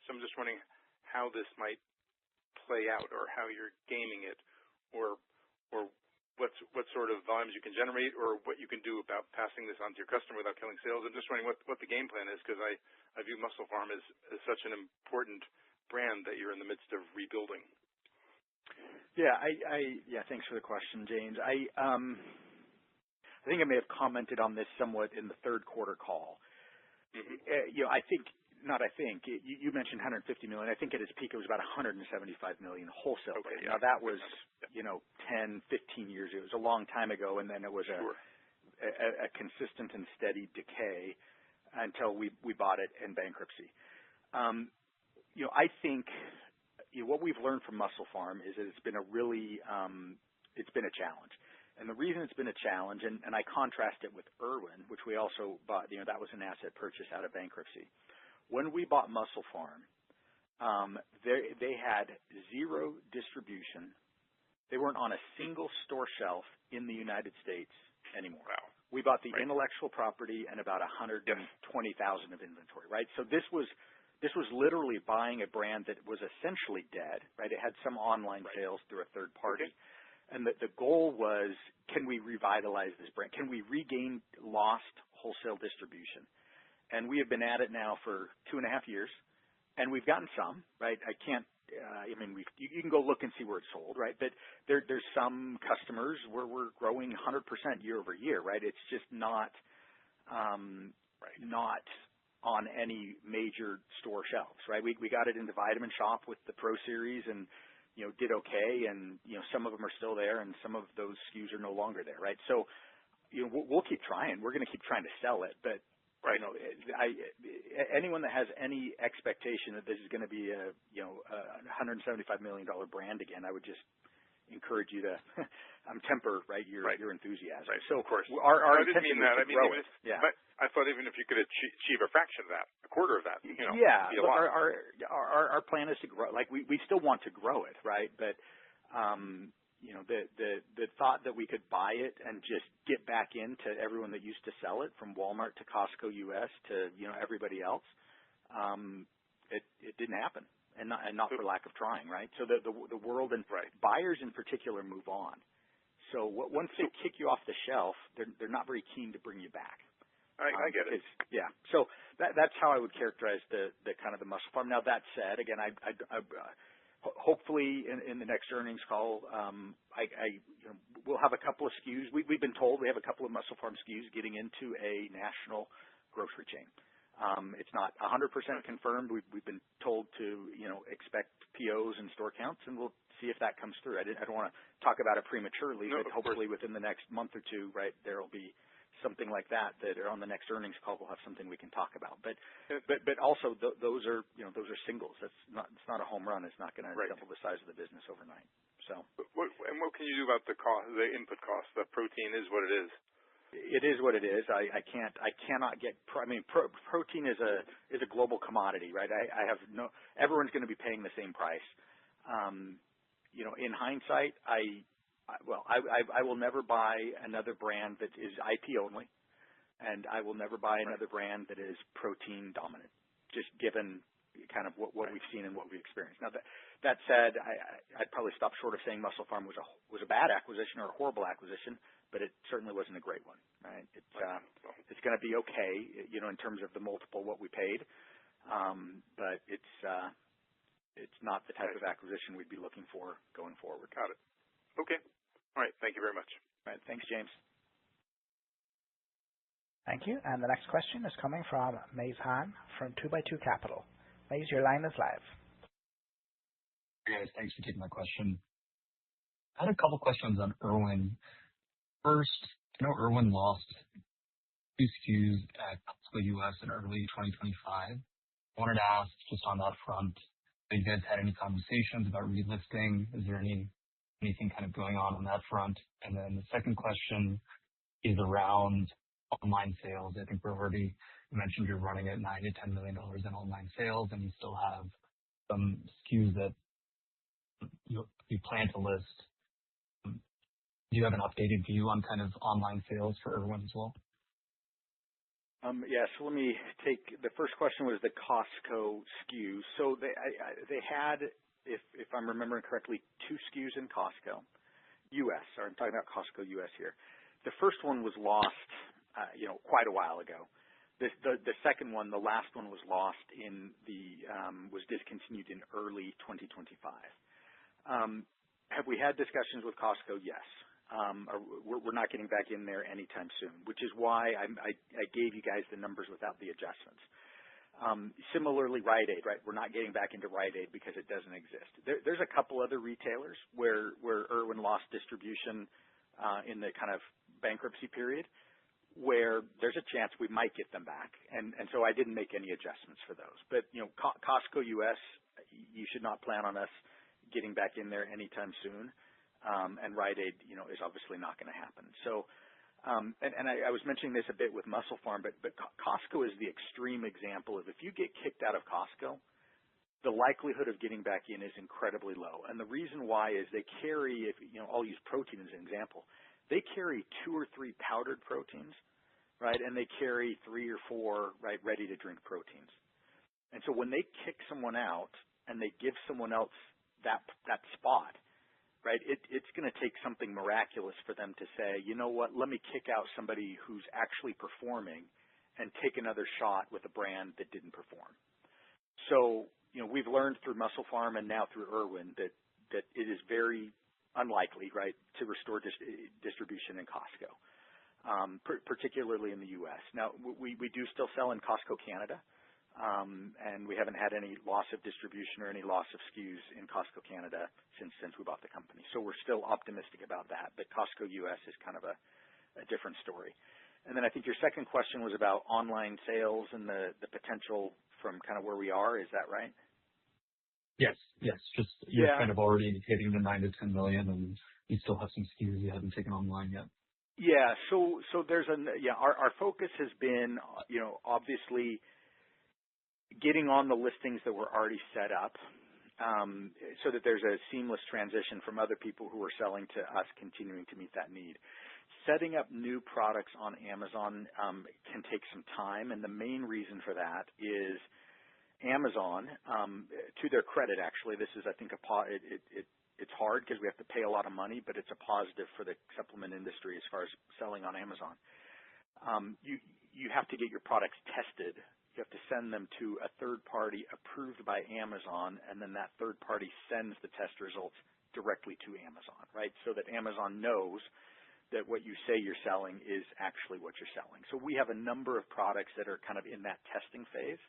So I'm just wondering how this might play out, or how you're gaming it, or what sort of volumes you can generate, or what you can do about passing this on to your customer without killing sales. I'm just wondering what the game plan is, because I view MusclePharm as such an important brand that you're in the midst of rebuilding. Yeah, thanks for the question, James. I think I may have commented on this somewhat in the third quarter call. You mentioned $150 million. I think at its peak it was about $175 million wholesale. Okay, Now that was 10, 15 years. It was a long time ago, and then it was a consistent and steady decay until we bought it in bankruptcy. I think what we've learned from MusclePharm is that it's been a challenge. And the reason it's been a challenge, and I contrast it with Irwin, which we also bought, that was an asset purchase out of bankruptcy. When we bought MusclePharm, They had zero distribution. They weren't on a single store shelf in the United States anymore. Wow. We bought the intellectual property and about 120,000 of inventory, right? So this was literally buying a brand that was essentially dead, right? It had some online sales through a third party. Okay. And the goal was, can we revitalize this brand? Can we regain lost wholesale distribution? And we have been at it now for 2.5 years, and we've gotten some, right? I can't, you can go look and see where it's sold, right? But there's some customers where we're growing 100% year over year, right? It's just not not on any major store shelves, right? We got it into Vitamin Shop with the Pro Series and, did okay. And, some of them are still there and some of those SKUs are no longer there, right? So, we'll keep trying. We're going to keep trying to sell it, but anyone that has any expectation that this is going to be a $175 million brand again, I would just encourage you to temper your enthusiasm. Right. So of course, our I didn't mean that. But I thought even if you could achieve a fraction of that, a quarter of that, our plan is to grow. Like we still want to grow it, right? But the thought that we could buy it and just get back into everyone that used to sell it, from Walmart to Costco US to everybody else, it didn't happen, and not for lack of trying, right? So the world and buyers in particular move on. So once they kick you off the shelf, they're not very keen to bring you back. I get it. Yeah. So that's how I would characterize the kind of the MusclePharm. Now that said, again, I hopefully in the next earnings call, we'll have a couple of SKUs. We've been told we have a couple of MusclePharm SKUs getting into a national grocery chain. It's not 100% confirmed. We've been told to expect POs and store counts, and we'll see if that comes through. I don't want to talk about it prematurely, but hopefully within the next month or two, right, there will be something like that on the next earnings call we'll have something we can talk about. But also those are singles. It's not a home run. It's not going to double the size of the business overnight. So what can you do about the cost, the input cost? The protein is what it is. It is what it is. I cannot get. Protein is a global commodity, right? Everyone's going to be paying the same price. In hindsight, I will never buy another brand that is IP only, and I will never buy another brand that is protein dominant, just given kind of what we've seen and what we've experienced. Now that said, I'd probably stop short of saying MusclePharm was a bad acquisition or a horrible acquisition, but it certainly wasn't a great one, right? It's going to be okay, in terms of the multiple what we paid, but it's not the type of acquisition we'd be looking for going forward. Got it. Okay. All right. Thank you very much. All right. Thanks, James. Thank you. And the next question is coming from Maze Han from 2x2 Capital. Maze, your line is live. Hey guys, thanks for taking my question. I had a couple questions on Irwin. First, I know Irwin lost 2 SKUs at Fiscal US in early 2025. I wanted to ask just on that front, have you guys had any conversations about relisting? Is there anything kind of going on that front? And then the second question is around online sales. I think you mentioned you're running at $9 to $10 million in online sales, and you still have some SKUs that you plan to list. Do you have an updated view on kind of online sales for Irwin as well? So let me take the first question was the Costco SKUs. So they had, if I'm remembering correctly, 2 SKUs in Costco US. Sorry, I'm talking about Costco US here. The first one was lost, quite a while ago. The second one, the last one, was lost was discontinued in early 2025. Have we had discussions with Costco? Yes. We're not getting back in there anytime soon, which is why I gave you guys the numbers without the adjustments. Similarly, Rite Aid, right? We're not getting back into Rite Aid because it doesn't exist. There's a couple other retailers where Irwin lost distribution in the kind of bankruptcy period, where there's a chance we might get them back, and so I didn't make any adjustments for those. But Costco US, you should not plan on us getting back in there anytime soon. And Rite Aid, is obviously not going to happen. So, I was mentioning this a bit with MusclePharm, but Costco is the extreme example of if you get kicked out of Costco, the likelihood of getting back in is incredibly low. And the reason why is they carry, I'll use protein as an example. They carry 2 or 3 powdered proteins, right? And they carry 3 or 4, right, ready to drink proteins. And so when they kick someone out and they give someone else that spot, right, it's going to take something miraculous for them to say, you know what, let me kick out somebody who's actually performing and take another shot with a brand that didn't perform. So, we've learned through MusclePharm and now through Irwin that it is very unlikely, right, to restore distribution in Costco, particularly in the U.S. Now, we do still sell in Costco Canada, and we haven't had any loss of distribution or any loss of SKUs in Costco Canada since we bought the company. So we're still optimistic about that, but Costco U.S. is kind of a different story. And then I think your second question was about online sales and the potential from kind of where we are. Is that right? Yes. Just you're kind of already indicating the 9 to 10 million, and you still have some SKUs you haven't taken online yet. Yeah. So there's our focus has been, obviously getting on the listings that were already set up, so that there's a seamless transition from other people who are selling to us continuing to meet that need. Setting up new products on Amazon can take some time, and the main reason for that is Amazon, to their credit, actually, this is, I think, it's hard because we have to pay a lot of money, but it's a positive for the supplement industry as far as selling on Amazon. You have to get your products tested. You have to send them to a third party approved by Amazon, and then that third party sends the test results directly to Amazon, right? So that Amazon knows that what you say you're selling is actually what you're selling. So we have a number of products that are kind of in that testing phase,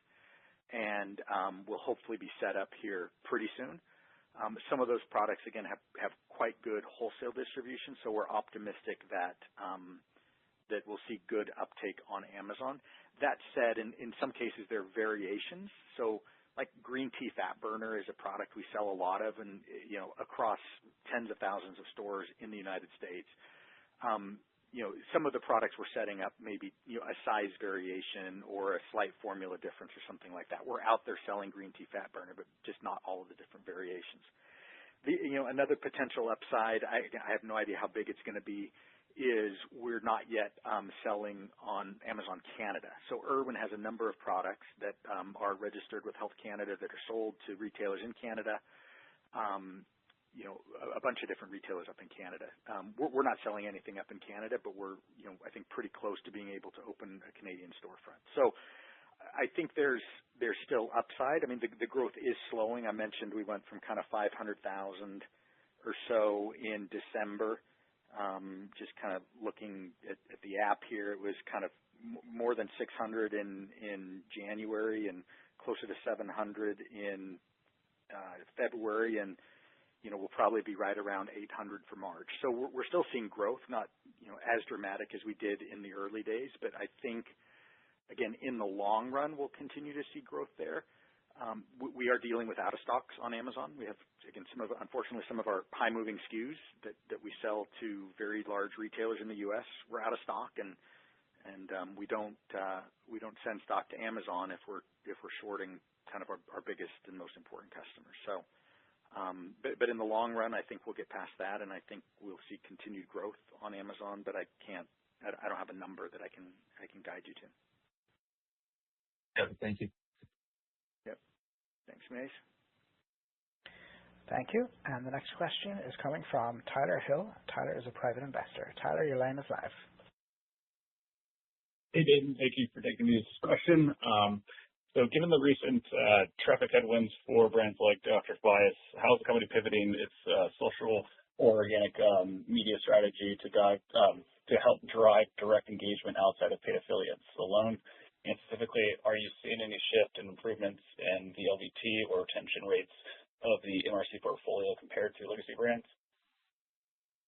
and will hopefully be set up here pretty soon. Some of those products, again, have quite good wholesale distribution, so we're optimistic that we'll see good uptake on Amazon. That said, in some cases, there are variations. So like green tea fat burner is a product we sell a lot of, and across tens of thousands of stores in the United States. Some of the products we're setting up maybe a size variation or a slight formula difference or something like that. We're out there selling green tea fat burner, but just not all of the different variations. Another potential upside, I have no idea how big it's going to be, is we're not yet selling on Amazon Canada. So Irwin has a number of products that are registered with Health Canada that are sold to retailers in Canada. A bunch of different retailers up in Canada. We're not selling anything up in Canada, but we're, I think pretty close to being able to open a Canadian storefront. So I think there's still upside. I mean, the growth is slowing. I mentioned we went from kind of 500,000 or so in December. Just kind of looking at the app here, it was kind of more than 600 in January and closer to 700 in February, and we'll probably be right around 800 for March. So we're still seeing growth, not as dramatic as we did in the early days, but I think, again, in the long run, we'll continue to see growth there. We are dealing with out of stocks on Amazon. We have, again, unfortunately, some of our high moving SKUs that we sell to very large retailers in the U.S. We're out of stock, and we don't send stock to Amazon if we're shorting kind of our biggest and most important customers. So. But in the long run, I think we'll get past that, and I think we'll see continued growth on Amazon. But I don't have a number that I can guide you to. Yeah, thank you. Yep. Thanks, Mace. Thank you. And the next question is coming from Tyler Hill. Tyler is a private investor. Tyler, your line is live. Hey, Dayton. Thank you for taking this question. So given the recent traffic headwinds for brands like Dr. Tobias, how is the company pivoting its social or organic media strategy to help drive direct engagement outside of paid affiliates alone? And specifically, are you seeing any shift in improvements in the LVT or retention rates of the MRC portfolio compared to legacy brands?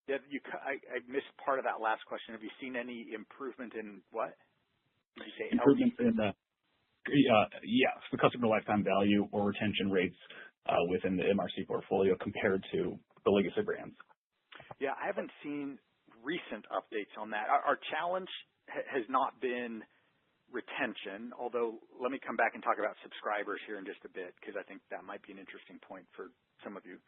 Yeah, I missed part of that last question. Have you seen any improvement in what? Did you say improvements in the the customer lifetime value or retention rates within the MRC portfolio compared to the legacy brands? Yeah, I haven't seen recent updates on that. Our challenge has not been retention, although let me come back and talk about subscribers here in just a bit because I think that might be an interesting point for some of you.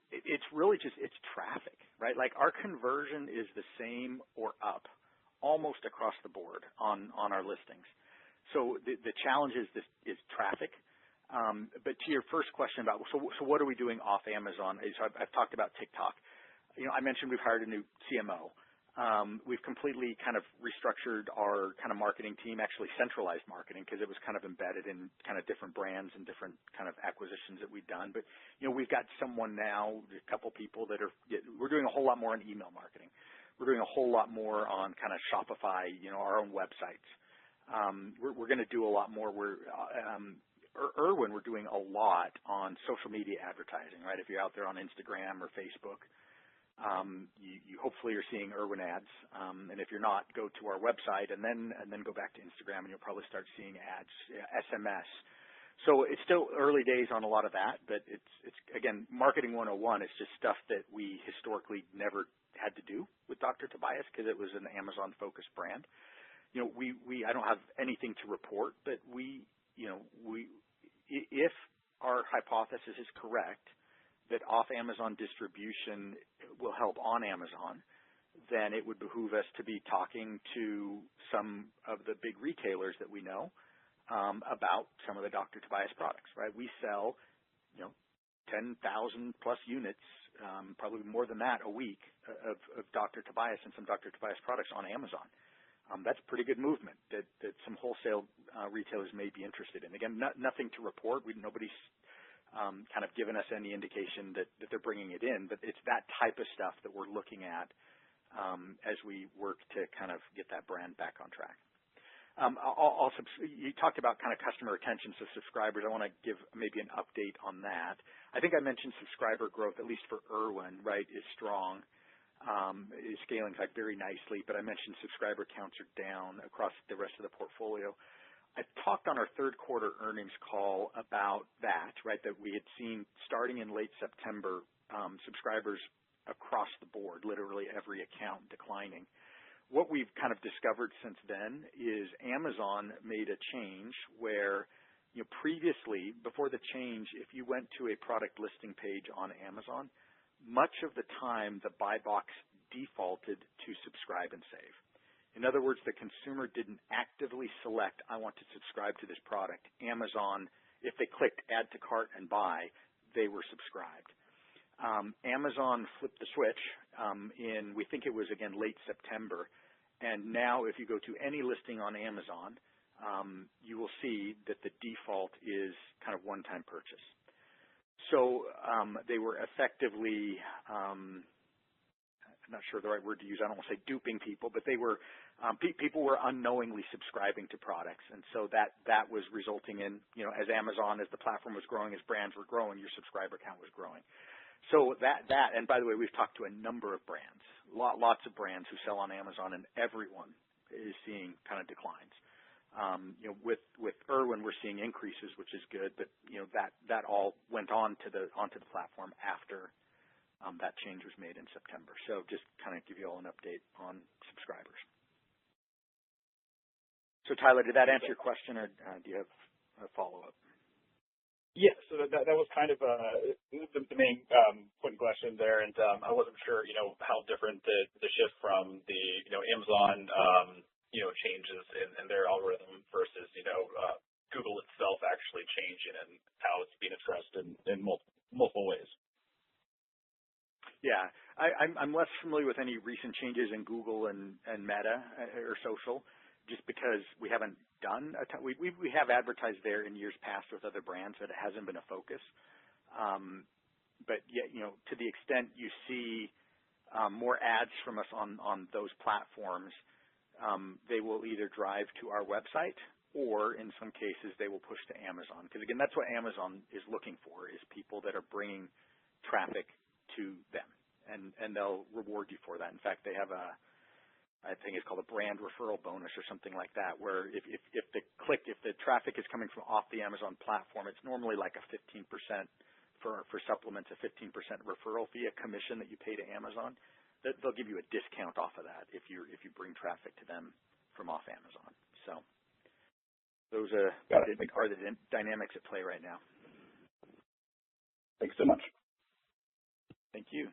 It's really it's traffic, right? Like our conversion is the same or up almost across the board on our listings. So the challenge is traffic. But to your first question about, so what are we doing off Amazon? So I've talked about TikTok. I mentioned we've hired a new CMO. We've completely kind of restructured our kind of marketing team, actually centralized marketing, because it was kind of embedded in kind of different brands and different kind of acquisitions that we've done. But, we've got someone now, a couple people we're doing a whole lot more on email marketing. We're doing a whole lot more on kind of Shopify, our own websites. We're going to do a lot more. Irwin, we're doing a lot on social media advertising, right? If you're out there on Instagram or Facebook, you hopefully are seeing Irwin ads, and if you're not, go to our website and then go back to Instagram, and you'll probably start seeing ads, SMS. So it's still early days on a lot of that, but it's again, marketing 101. It's just stuff that we historically never had to do with Dr. Tobias because it was an Amazon-focused brand. I don't have anything to report, but if our hypothesis is correct, that off-Amazon distribution will help on Amazon, then it would behoove us to be talking to some of the big retailers that we know about some of the Dr. Tobias products, right? We sell, 10,000 plus units, probably more than that a week of Dr. Tobias and some Dr. Tobias products on Amazon. That's pretty good movement that some wholesale retailers may be interested in. Again, nothing to report. Nobody's kind of given us any indication that they're bringing it in, but it's that type of stuff that we're looking at as we work to kind of get that brand back on track. You talked about kind of customer retention, so subscribers. I want to give maybe an update on that. I think I mentioned subscriber growth, at least for Irwin, right, is strong, is scaling very nicely, but I mentioned subscriber counts are down across the rest of the portfolio. I talked on our third quarter earnings call about that, right, that we had seen starting in late September, subscribers across the board, literally every account declining. What we've kind of discovered since then is Amazon made a change where, previously, before the change, if you went to a product listing page on Amazon, much of the time the buy box defaulted to subscribe and save. In other words, the consumer didn't actively select, I want to subscribe to this product. Amazon, if they clicked add to cart and buy, they were subscribed. Amazon flipped the switch we think it was, again, late September. And now if you go to any listing on Amazon, you will see that the default is kind of one-time purchase. So they were effectively I'm not sure the right word to use. I don't want to say duping people, but they were people were unknowingly subscribing to products, and so that was resulting in as Amazon, as the platform was growing, as brands were growing, your subscriber count was growing. So that and by the way, we've talked to a number of brands, lots of brands who sell on Amazon, and everyone is seeing kind of declines. With Irwin, we're seeing increases, which is good, but that all went onto the platform after that change was made in September. So just kind of give you all an update on subscribers. So Tyler, did that answer your question, or do you have a follow-up? Yeah, so that was kind of the main point question there, and I wasn't sure, how different the shift from the Amazon changes in their algorithm versus Google itself actually changing and how it's being addressed in multiple ways. Yeah, I'm less familiar with any recent changes in Google and Meta or social, just because we haven't done a ton. We have advertised there in years past with other brands, but it hasn't been a focus. But yeah, to the extent you see more ads from us on those platforms, they will either drive to our website or in some cases they will push to Amazon. Because again, that's what Amazon is looking for, is people that are bringing traffic to them, and they'll reward you for that. In fact, they have I think it's called a brand referral bonus or something like that, where if the traffic is coming from off the Amazon platform, it's normally like a 15% for supplements, a 15% referral fee, a commission that you pay to Amazon. They'll give you a discount off of that if you bring traffic to them from off Amazon. So those are the dynamics at play right now. Thanks so much. Thank you.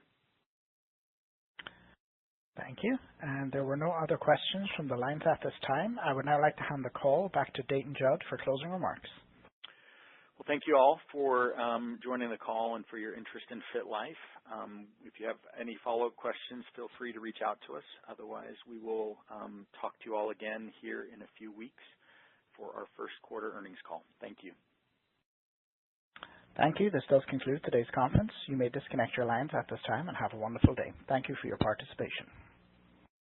Thank you. And there were no other questions from the lines at this time. I would now like to hand the call back to Dayton Judd for closing remarks. Well, thank you all for joining the call and for your interest in FitLife. If you have any follow-up questions, feel free to reach out to us. Otherwise, we will talk to you all again here in a few weeks for our first quarter earnings call. Thank you. Thank you. This does conclude today's conference. You may disconnect your lines at this time and have a wonderful day. Thank you for your participation.